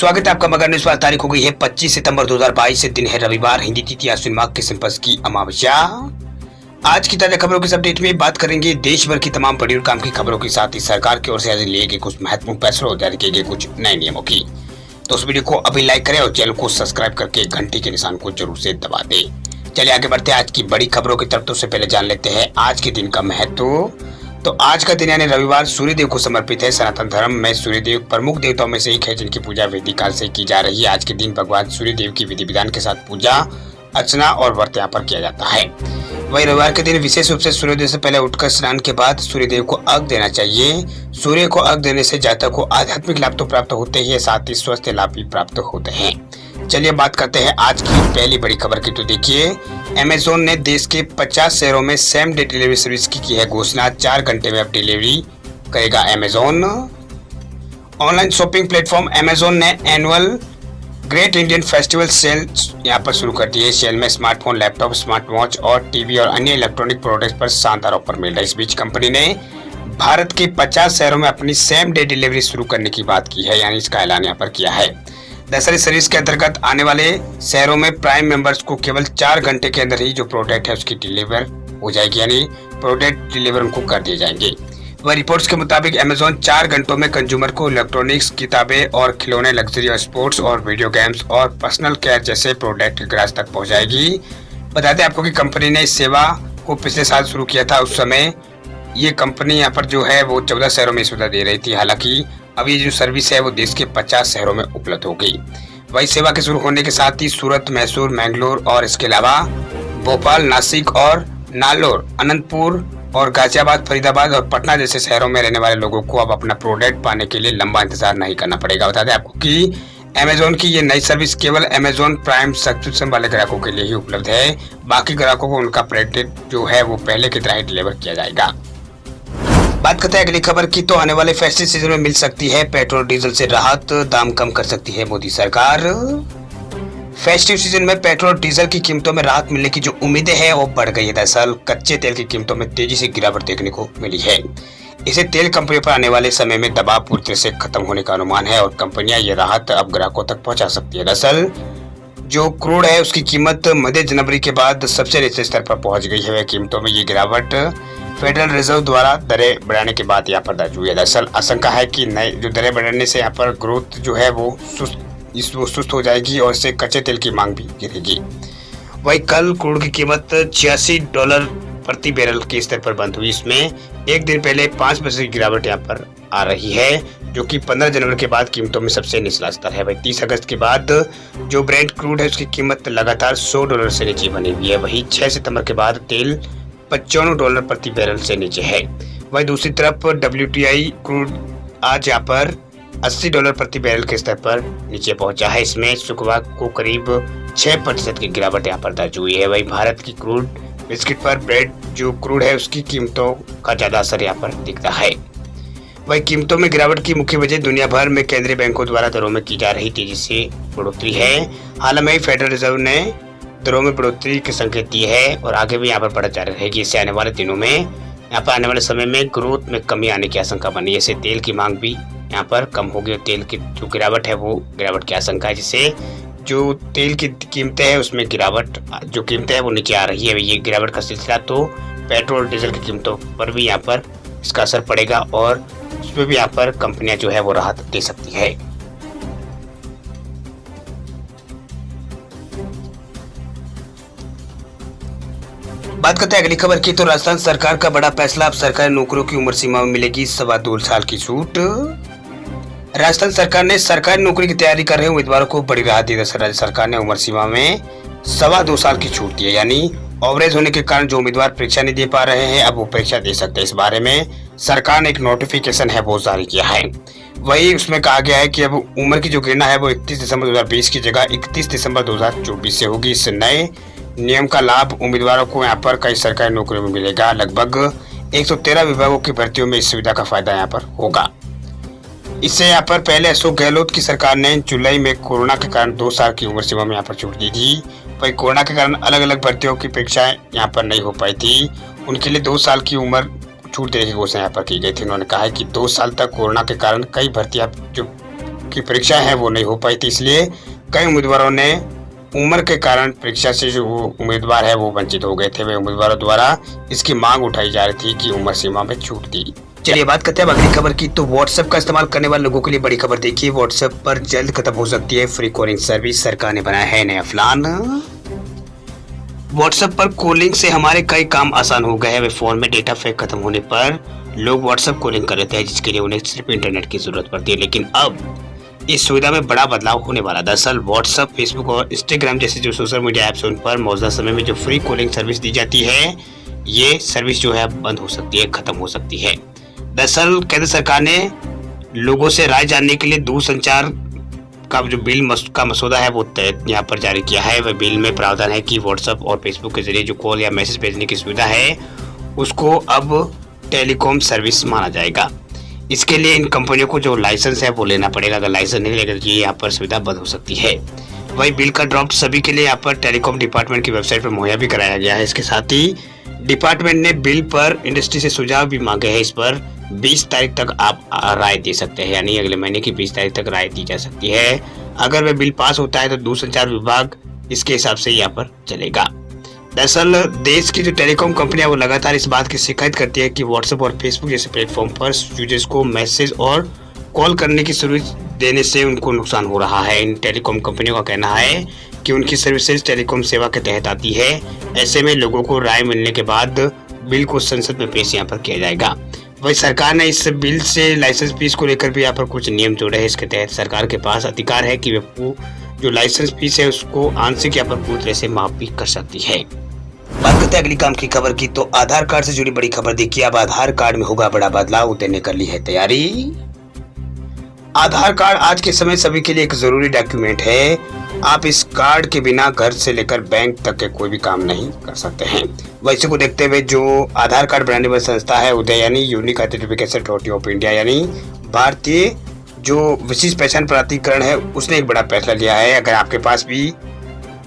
स्वागत है आपका मगर न्यूज पर। तारीख हो गई है 25 सितंबर 2022 से दिन है रविवार, हिंदी तिथि आश्विन माघ के संपत्ति की अमावस्या। आज की ताजा खबरों के अपडेट में बात करेंगे देश भर की तमाम बड़ी और काम की खबरों के साथ ही सरकार की ओर से आज लिए गए कुछ महत्वपूर्ण फैसलों और जारी किए गए कुछ नए नियमों की। तो उस वीडियो को अभी लाइक करें और चैनल को सब्सक्राइब करके घंटी के निशान को जरूर से दबा दें। चलिए आगे बढ़ते हैं आज की बड़ी खबरों की तरफ। तो उससे पहले जान लेते हैं आज के दिन का महत्व। तो आज का दिन यानी रविवार सूर्यदेव को समर्पित है। सनातन धर्म में सूर्यदेव प्रमुख देवताओं में से एक है जिनकी पूजा वैदिक काल से की जा रही है। आज के दिन भगवान सूर्यदेव की विधि विधान के साथ पूजा अर्चना और व्रत यहाँ पर किया जाता है। वही रविवार के दिन विशेष रूप से सूर्योदय से पहले उठकर स्नान के बाद सूर्यदेव को अर्घ देना चाहिए। सूर्य को अर्घ देने से जातक को आध्यात्मिक लाभ तो प्राप्त होते ही साथ ही स्वस्थ लाभ भी प्राप्त होते हैं। चलिए बात करते हैं आज की पहली बड़ी खबर की। तो देखिए, अमेज़न ने देश के 50 शहरों में सेम डे डिलीवरी सर्विस की है घोषणा। 4 घंटे में अब डिलीवरी करेगा Amazon. Online shopping platform Amazon ने annual great Indian festival sale यहाँ पर शुरू कर दी है। सेल में स्मार्टफोन, लैपटॉप, स्मार्ट वॉच और टीवी और अन्य इलेक्ट्रॉनिक प्रोडक्ट्स पर शानदार ऑफर मिल रहा है। इस बीच कंपनी ने भारत के 50 शहरों में अपनी सेम डे डिलीवरी शुरू करने की बात की है, यानी इसका ऐलान यहाँ पर किया है। दरअसल सर्विस के अंतर्गत आने वाले शहरों में प्राइम मेंबर्स को केवल 4 घंटे के अंदर ही जो प्रोडक्ट है उसकी डिलीवर हो जाएगी, यानी प्रोडक्ट डिलीवर उनको कर दिए जाएंगे। वह रिपोर्ट्स के मुताबिक अमेज़न 4 घंटों में कंज्यूमर को इलेक्ट्रॉनिक्स, किताबें और खिलौने, लग्जरी और स्पोर्ट्स और वीडियो गेम्स और पर्सनल केयर जैसे प्रोडक्ट ग्राहक तक पहुंचाएगी। बता दें आपको कि कंपनी ने इस सेवा को पिछले साल शुरू किया था। उस समय ये कंपनी यहाँ पर जो है वो 14 शहरों में सुविधा दे रही थी। हालांकि अब ये जो सर्विस है वो देश के 50 शहरों में उपलब्ध हो गई। वही सेवा के शुरू होने के साथ ही सूरत, मैसूर, मैंगलोर और इसके अलावा भोपाल, नासिक और नालोर, अनंतपुर और गाजियाबाद, फरीदाबाद और पटना जैसे शहरों में रहने वाले लोगों को अब अपना प्रोडक्ट पाने के लिए लंबा इंतजार नहीं करना पड़ेगा। बता दें आपको कि अमेज़न की ये नई सर्विस केवल अमेज़न प्राइम सब्सक्रिप्शन वाले ग्राहकों के लिए ही उपलब्ध है। बाकी ग्राहकों को उनका प्रोडक्ट जो है वो पहले की तरह ही डिलीवर किया जाएगा। बात करते हैं अगली खबर की। तो आने वाले फेस्टिव सीजन में मिल सकती है पेट्रोल डीजल से राहत, दाम कम कर सकती है मोदी सरकार। फेस्टिव सीजन में पेट्रोल डीजल की कीमतों में राहत मिलने की जो उम्मीदें हैं वो बढ़ गई है। दरअसल कच्चे तेल की कीमतों में तेजी से गिरावट देखने को मिली है। इसे तेल कंपनियों पर आने वाले समय में दबाव पूरी तरह से खत्म होने का अनुमान है और कंपनियां ये राहत अब ग्राहकों तक पहुंचा सकती है। दरअसल जो क्रूड है उसकी कीमत मध्य जनवरी के बाद सबसे नीचे स्तर पर पहुंच गई है। कीमतों में ये गिरावट फेडरल रिजर्व द्वारा दरें बढ़ाने के बाद यहाँ पर दर्ज हुई है। दरअसल आशंका है कि नए जो दरें बढ़ाने से यहाँ पर ग्रोथ जो है वो सुस्त हो जाएगी और इससे कच्चे तेल की मांग भी गिरेगी। वही कल क्रूड की कीमत $86 प्रति बैरल के स्तर पर बंद हुई। इसमें एक दिन पहले 5% की गिरावट यहाँ पर आ रही है, जो कि 15 जनवरी के बाद कीमतों में सबसे निचला स्तर है। वही 30 अगस्त के बाद जो ब्रेंट क्रूड है उसकी कीमत लगातार $100 से नीचे बनी हुई है। वही 6 सितंबर के बाद तेल $95 प्रति बैरल से नीचे है। वही दूसरी तरफ WTI क्रूड आज यहाँ पर $80 प्रति बैरल के स्तर पर नीचे पहुंचा है। इसमें शुक्रवार को करीब 6% की गिरावट यहाँ पर दर्ज हुई है। वही भारत की क्रूड बिस्किट पर ब्रेड जो क्रूड है उसकी कीमतों का ज्यादा असर यहाँ पर दिखता है। वही कीमतों में गिरावट की मुख्य वजह दुनिया भर में केंद्रीय बैंकों द्वारा दरों में की जा रही तेजी से बढ़ोतरी है। हाल में फेडरल रिजर्व ने दरों में बढ़ोतरी के संकेत दिए हैं और आगे भी यहाँ पर बढ़त जारी रहेगी। इससे आने वाले दिनों में यहाँ पर आने वाले समय में ग्रोथ में कमी आने की आशंका बनी है। इससे तेल की मांग भी यहाँ पर कम होगी और तेल की जो गिरावट है वो गिरावट की आशंका है, जिससे जो तेल की कीमतें हैं उसमें गिरावट जो कीमतें हैं वो नीचे आ रही है। ये गिरावट का सिलसिला तो पेट्रोल डीजल की कीमतों पर भी यहाँ पर इसका असर पड़ेगा और उसमें भी यहाँ पर कंपनियां जो है वो राहत दे सकती है। बात करते हैं अगली खबर की। तो राजस्थान सरकार का बड़ा फैसला, अब सरकारी नौकरियों की उम्र सीमा में मिलेगी 2.25 साल की छूट। राजस्थान सरकार ने सरकारी नौकरी की तैयारी कर रहे उम्मीदवारों को बड़ी राहत दी। दरअसल राज्य सरकार ने उम्र सीमा में 2.25 साल की छूट दी है, यानी ओवरेज होने के कारण जो उम्मीदवार परीक्षा नहीं दे पा रहे हैं अब वो परीक्षा दे सकते हैं। इस बारे में सरकार ने एक नोटिफिकेशन है वो जारी किया है। वही उसमें कहा गया है कि अब उम्र की जो गणना है वो 31 दिसंबर 2020 की जगह 31 दिसंबर 2024 से होगी। इस नए नियम का लाभ उम्मीदवारों को यहाँ पर कई सरकारी नौकरियों में मिलेगा। लगभग 113 विभागों की भर्तियों में इस सुविधा का फायदा यहाँ पर होगा। इससे यहाँ पर पहले अशोक गहलोत की सरकार ने जुलाई में कोरोना के कारण 2 साल की उम्र सीमा में यहाँ पर छूट दी थी। वही कोरोना के कारण अलग अलग भर्तियों की परीक्षाएं यहाँ पर नहीं हो पाई थी, उनके लिए 2 साल की उम्र छूट देने की घोषणा यहाँ पर की गई थी। उन्होंने कहा है कि 2 साल तक कोरोना के कारण कई भर्तियां जो की परीक्षा है वो नहीं हो पाई थी, इसलिए कई उम्मीदवारों ने उम्र के कारण परीक्षा से जो उम्मीदवार है वो वंचित हो गए थे। वे उम्मीदवारों द्वारा इसकी मांग उठाई जा रही थी कि उम्र सीमा में छूट दी। चलिए बात करते हैं अब अगली खबर की। तो व्हाट्सएप का इस्तेमाल करने वाले लोगों के लिए बड़ी खबर देखिए, व्हाट्सएप पर जल्द खत्म हो सकती है फ्री कॉलिंग सर्विस, सरकार ने बनाया है नया प्लान। व्हाट्सएप पर कॉलिंग से हमारे कई काम आसान हो गए हैं। वे फोन में डेटा पैक खत्म होने पर लोग व्हाट्सएप कॉलिंग कर लेते हैं, जिसके लिए उन्हें सिर्फ इंटरनेट की जरूरत पड़ती है। लेकिन अब इस सुविधा में बड़ा बदलाव होने वाला। दरअसल व्हाट्सएप, फेसबुक और इंस्टाग्राम जैसे जो सोशल मीडिया ऐप्स उन पर मौजूदा समय में जो फ्री कॉलिंग सर्विस दी जाती है, ये सर्विस जो है बंद हो सकती है, खत्म हो सकती है। दरअसल केंद्र सरकार ने लोगों से राय जानने के लिए दूरसंचार का जो बिल का मसौदा है वो यहाँ पर जारी किया है। वह बिल में प्रावधान है कि व्हाट्सएप और फेसबुक के जरिए जो कॉल या मैसेज भेजने की सुविधा है उसको अब टेलीकॉम सर्विस माना जाएगा। इसके लिए इन कंपनियों को जो लाइसेंस है वो लेना पड़ेगा। अगर लाइसेंस नहीं लेगा तो ये यहाँ पर सुविधा बंद हो सकती है। वही बिल का ड्राफ्ट सभी के लिए यहाँ पर टेलीकॉम डिपार्टमेंट की वेबसाइट पर मुहैया भी कराया गया है। इसके साथ ही डिपार्टमेंट ने बिल पर इंडस्ट्री से सुझाव भी मांगे हैं। इस पर 20 तारीख तक आप राय दे सकते हैं, यानी अगले महीने की 20 तारीख तक राय दी जा सकती है। अगर वह बिल पास होता है तो दूरसंचार विभाग इसके हिसाब से यहाँ पर चलेगा। दरअसल देश की जो टेलीकॉम कंपनियां वो लगातार इस बात की शिकायत करती है कि व्हाट्सएप और फेसबुक जैसे प्लेटफॉर्म पर यूजर्स को मैसेज और कॉल करने की सर्विस देने से उनको नुकसान हो रहा है। इन टेलीकॉम कंपनियों का कहना है कि उनकी सर्विसेज टेलीकॉम सेवा के तहत आती है। ऐसे में लोगों को राय मिलने के बाद बिल को संसद में पेश यहाँ पर किया जाएगा। वही सरकार ने इस बिल से लाइसेंस फीस को लेकर भी यहाँ पर कुछ नियम जोड़े हैं। इसके तहत सरकार के पास अधिकार है कि वे जो लाइसेंस फीस है उसको आंशिक या पर पूरी तरह से माफ भी कर सकती है। बात करते हैं अगली काम की खबर की। तो आधार कार्ड से जुड़ी बड़ी खबर देखिए, अब आधार कार्ड में होगा बड़ा बदलाव, उदय ने कर ली है तैयारी। आधार कार्ड आज के समय सभी के लिए एक जरूरी डॉक्यूमेंट है। आप इस कार्ड के बिना घर से लेकर बैंक तक के कोई भी काम नहीं कर सकते हैं। वैसे को देखते हुए जो आधार कार्ड बनाने वाली संस्था है उदय यानी unique identification authority of India यानी भारतीय जो विशिष्ट पहचान प्राधिकरण है, उसने एक बड़ा फैसला लिया है। अगर आपके पास भी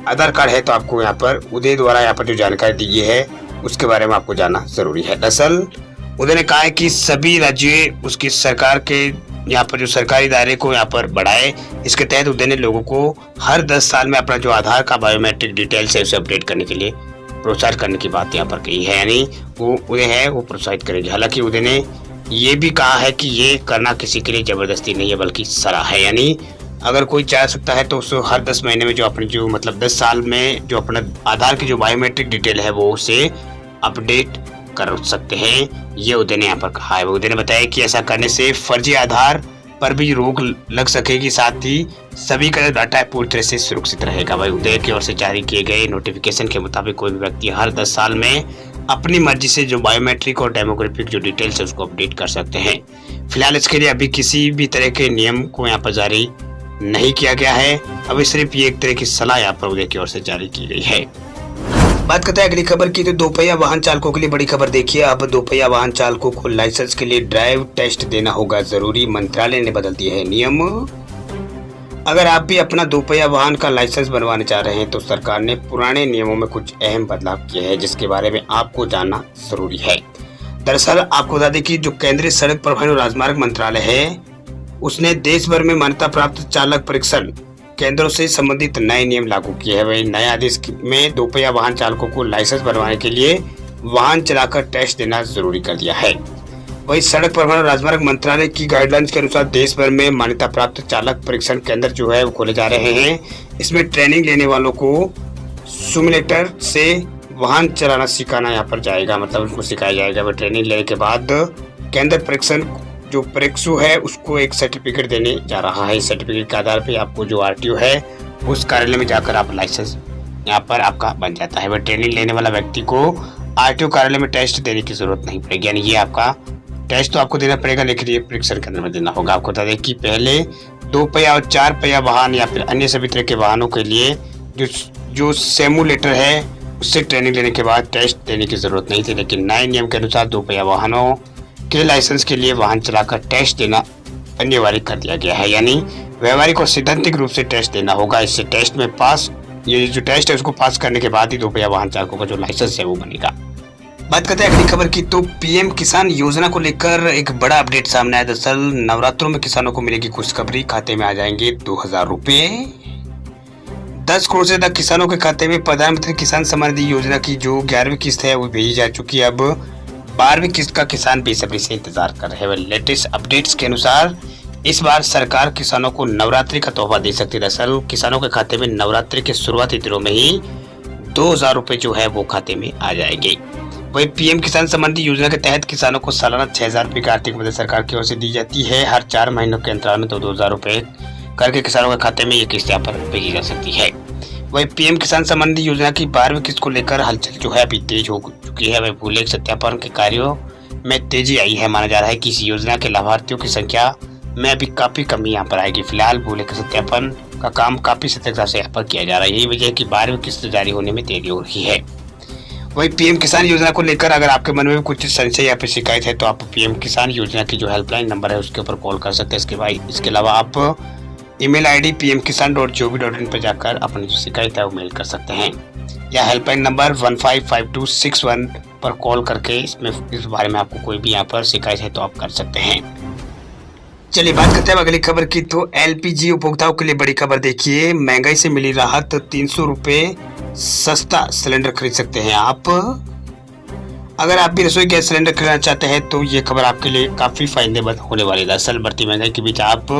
आधार कार्ड है तो आपको यहाँ पर उदय द्वारा यहाँ पर जो जानकारी दी गई है उसके बारे में आपको जानना जरूरी है। दरअसल उदय ने कहा है कि सभी राज्य उसकी सरकार के यहाँ पर जो सरकारी दायरे को यहाँ पर बढ़ाए। इसके तहत उदय ने लोगों को हर 10 साल में अपना जो आधार का बायोमेट्रिक डिटेल्स है उसे अपडेट करने के लिए प्रोत्साहित करने की बात यहाँ पर कही है, यानी वो उदय है वो प्रोत्साहित करेगी। हालांकि उदय ने ये भी कहा है कि ये करना किसी के लिए जबरदस्ती नहीं है बल्कि सलाह है, यानी अगर कोई चाह सकता है तो उसको हर 10 महीने में जो अपनी जो मतलब 10 साल में जो अपना आधार की जो बायोमेट्रिक डिटेल है वो उसे अपडेट कर सकते हैं। ये उदय ने यहाँ पर कहा है। उदय ने बताया कि ऐसा करने से फर्जी आधार पर भी रोक लग सकेगी, साथ ही सभी का डाटा पूरी तरह से सुरक्षित रहेगा। वही उदय की ओर से जारी किए गए नोटिफिकेशन के मुताबिक कोई भी व्यक्ति हर 10 साल में अपनी मर्जी से जो बायोमेट्रिक और डेमोग्राफिक जो डिटेल्स है उसको अपडेट कर सकते हैं। फिलहाल इसके लिए अभी किसी भी तरह के नियम को यहाँ पर जारी नहीं किया गया है। अभी सिर्फ ये एक तरह की सलाह यहाँ पर उदय की ओर से जारी की गई है। बात करते हैं अगली खबर की। तो दोपहिया वाहन चालकों के लिए बड़ी खबर देखिए, अब दोपहिया वाहन चालकों को लाइसेंस के लिए ड्राइव टेस्ट देना होगा जरूरी, मंत्रालय ने बदल दिए हैं नियम। अगर आप भी अपना दोपहिया वाहन का लाइसेंस बनवाने चाह रहे हैं तो सरकार ने पुराने नियमों में कुछ अहम बदलाव किए हैं, जिसके बारे में आपको जानना जरूरी है। दरअसल आपको बता दें कि जो केंद्रीय सड़क परिवहन और राजमार्ग मंत्रालय है उसने देश भर में मान्यता प्राप्त चालक परीक्षण केंद्रों से संबंधित नए नियम लागू किए हैं। वही नए आदेश में दोपहिया वाहन चालकों को लाइसेंस बनवाने के लिए वाहन चलाकर टेस्ट देना जरूरी कर दिया है। वही सड़क परिवहन और राजमार्ग मंत्रालय की गाइडलाइंस के अनुसार देश भर में मान्यता प्राप्त चालक परीक्षण केंद्र जो है वो खोले जा रहे हैं। इसमें ट्रेनिंग लेने वालों को सिमुलेटर से वाहन चलाना सिखाना यहाँ पर जाएगा, मतलब उनको सिखाया जाएगा। वह ट्रेनिंग लेने के बाद केंद्र परीक्षण जो परीक्षु है उसको एक सर्टिफिकेट देने जा रहा है। इस सर्टिफिकेट के आधार पर आपको जो RTO है उस कार्यालय में जाकर आप लाइसेंस यहाँ पर आपका बन जाता है। वह ट्रेनिंग लेने वाला व्यक्ति को RTO कार्यालय में टेस्ट देने की जरूरत नहीं पड़ेगी, यानी ये आपका टेस्ट तो आपको देना पड़ेगा लेकिन ये परीक्षण केंद्र में देना होगा। आपको बता दें कि पहले 2 पहिया और 4 पहिया वाहन या फिर अन्य सभी तरह के वाहनों के लिए जो सिमुलेटर है उससे ट्रेनिंग लेने के बाद टेस्ट देने की जरूरत नहीं थी, लेकिन नए नियम के अनुसार 2 पहिया वाहनों के लाइसेंस के लिए वाहन चलाकर टेस्ट देना अनिवार्य कर दिया गया है, यानी व्यवहारिक और सैद्धांतिक रूप से टेस्ट देना होगा। इससे टेस्ट में पास, ये जो टेस्ट है उसको पास करने के बाद ही 2 पहिया वाहन चालकों का जो लाइसेंस है वो बनेगा। बात करते हैं अगली खबर की, तो पीएम किसान योजना को लेकर एक बड़ा अपडेट सामने आया। दरअसल नवरात्रों में किसानों को मिलेगी खुशखबरी, खाते में आ जाएंगे 2000 रुपए। 10 करोड़ से ज्यादा किसानों के खाते में प्रधानमंत्री किसान सम्मान निधि योजना की जो 11वीं किस्त है वो भेजी जा चुकी है। अब 12वीं किस्त का किसान बेसब्री से इंतजार कर रहे हैं। लेटेस्ट अपडेट्स के अनुसार इस बार सरकार किसानों को नवरात्रि का तोहफा दे सकती है। दरअसल किसानों के खाते में नवरात्रि के शुरुआती दिनों में ही 2000 रुपए जो है वो खाते में आ जाएंगे। वही पीएम किसान सम्मान निधि योजना के तहत किसानों को सालाना 6000 रुपए की आर्थिक मदद सरकार की ओर से दी जाती है। हर 4 महीनों के अंतराल में 2000 रुपए करके किसानों के खाते में ये किस्त यहाँ पर भेजी जा सकती है। वही पीएम किसान सम्मान निधि योजना की 12वीं किस्त को लेकर हलचल जो है अभी तेज हो चुकी है। वही भूलेख सत्यापन के कार्यों में तेजी आई है। माना जा रहा है कि इस योजना के लाभार्थियों की संख्या में अभी काफी कमी यहाँ पर आएगी। फिलहाल भूलेख सत्यापन का काम काफी सतर्कता से यहाँ पर किया जा रहा है। यही वजह है कि 12वीं किस्त जारी होने में देरी हो रही है। वही पीएम किसान योजना को लेकर अगर आपके मन में कुछ संशय या फिर शिकायत है तो आप पीएम किसान योजना की जो हेल्पलाइन नंबर है उसके ऊपर कॉल कर सकते हैं। इसके अलावा आप ईमेल आईडी pmkisan.gov.in पर जाकर अपनी जो शिकायत है वो मेल कर सकते हैं, या हेल्पलाइन नंबर 155261 पर कॉल करके इस बारे में आपको कोई भी यहाँ पर शिकायत है तो आप कर सकते हैं। चलिए बात करते हैं अगली खबर की, तो एलपीजी उपभोक्ताओं के लिए बड़ी खबर। देखिए, महंगाई से मिली राहत, 300 रुपए सस्ता सिलेंडर खरीद सकते हैं आप। अगर आप भी रसोई गैस सिलेंडर खरीदना चाहते हैं तो ये खबर आपके लिए काफी फायदेमंद होने वाली है। दरअसल बढ़ती महंगाई के बीच आप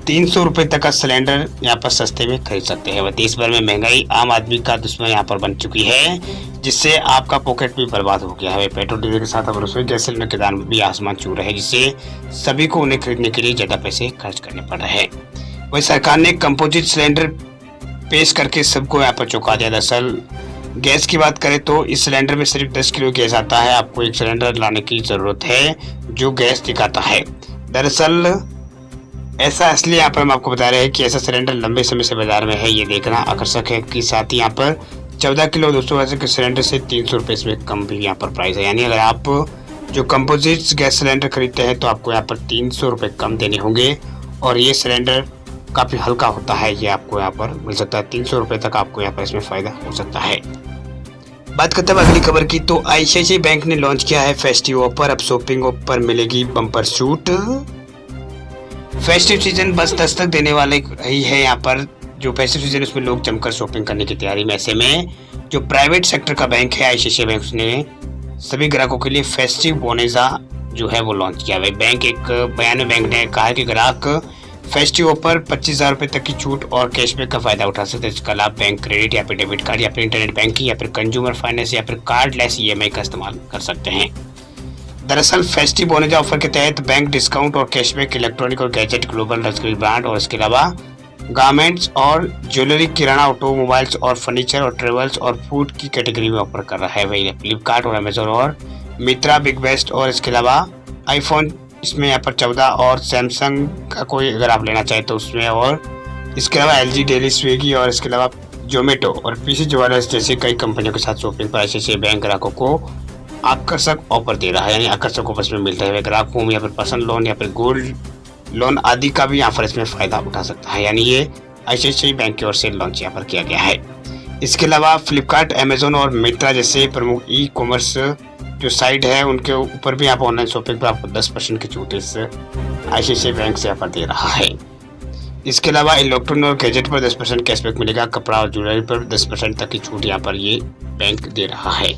300 रुपए तक का सिलेंडर यहाँ पर सस्ते में खरीद सकते हैं। वह देश भर में महंगाई आम आदमी का दुश्मन यहाँ पर बन चुकी है, जिससे आपका पॉकेट भी बर्बाद हो गया है। पेट्रोल डीजल के साथ अब रसोई गैस सिलेंडर के दाम में भी आसमान छू रहे हैं, जिससे सभी को उन्हें खरीदने के लिए ज्यादा पैसे खर्च करने पड़ रहे हैं। वही सरकार ने कंपोजिट सिलेंडर पेश करके सबको यहाँ पर चौंका दिया। दरअसल गैस की बात करें तो इस सिलेंडर में सिर्फ 10 किलो गैस आता है। आपको एक सिलेंडर लाने की जरूरत है जो गैस दिखाता है। दरअसल ऐसा इसलिए यहाँ पर हम आपको बता रहे हैं कि ऐसा सिलेंडर लंबे समय से बाजार में है। ये देखना आकर्षक है कि साथ ही यहाँ पर 14 किलो 280 के सिलेंडर से 300 रुपए इसमें कम भी यहाँ पर प्राइस है। यानी अगर आप जो कंपोजिट गैस सिलेंडर खरीदते हैं तो आपको यहाँ पर 300 रुपए कम देने होंगे, और ये सिलेंडर काफी हल्का होता है। ये आपको यहाँ पर मिल सकता है 300 रुपए तक आपको यहाँ पर इसमें फायदा हो सकता है। बात करते हैं अगली खबर की, तो आईसीआईसीआई बैंक ने लॉन्च किया है फेस्टिव ऑफर। अब शॉपिंग पर मिलेगी बम्पर छूट। फेस्टिव सीजन बस दस्तक देने वाले ही है। यहाँ पर जो फेस्टिव सीजन उसमें लोग जमकर शॉपिंग करने की तैयारी में। ऐसे में जो प्राइवेट सेक्टर का बैंक है आईसीआईसीआई बैंक, उसने सभी ग्राहकों के लिए फेस्टिव बोनस जो है वो लॉन्च किया है। बैंक एक बयान में बैंक ने कहा कि ग्राहक फेस्टिव ऑफर 25,000 रुपए तक की छूट और कैशबैक का फायदा उठा सकते हैं। इसका लाभ बैंक क्रेडिट या फिर डेबिट कार्ड या फिर इंटरनेट बैंकिंग या फिर कंज्यूमर फाइनेंस या फिर कार्डलेस ईएमआई का इस्तेमाल कर सकते हैं। दरअसल फेस्टिव बोनस ऑफर के तहत बैंक डिस्काउंट और कैशबैक इलेक्ट्रॉनिक और गैजेट, ग्लोबल लग्जरी ब्रांड और इसके अलावा गारमेंट्स और ज्वेलरी, किराना, ऑटोमोबाइल्स और फर्नीचर और ट्रेवल्स और फूड की कैटेगरी में ऑफर कर रहा है। वही फ्लिपकार्ट और अमेजोन और मित्रा, बिग बेस्ट और इसके अलावा आईफोन इसमें यहाँ पर 14 और सैमसंग का कोई अगर आप लेना चाहें तो उसमें, और इसके अलावा एलजी, डेली, स्विगी और इसके अलावा जोमेटो और पीसी ज्वेलर्स जैसे कई कंपनियों के साथ शॉपिंग पर आईसीआईसीआई बैंक ग्राहकों को आकर्षक ऑफर दे रहा है। यानी आकर्षक ऑफर में मिलता है। ग्राहक होम या फिर पर्सनल लोन या फिर गोल्ड लोन आदि का भी यहाँ पर इसमें फायदा उठा सकता है। यानी ये आईसीआईसीआई बैंक की ओर से लॉन्च यहाँ पर किया गया है। इसके अलावा फ्लिपकार्ट, अमेजोन और मित्रा जैसे प्रमुख ई कॉमर्स जो साइट है उनके ऊपर भी यहाँ पर ऑनलाइन शॉपिंग पर आपको 10% की छूट इस आईसीआईसीआई बैंक से यहाँ पर दे रहा है। इसके अलावा इलेक्ट्रॉनिक और गैजेट पर 10% कैशबैक मिलेगा। कपड़ा और ज्वेलरी पर 10% तक की छूट यहाँ पर ये बैंक दे रहा है।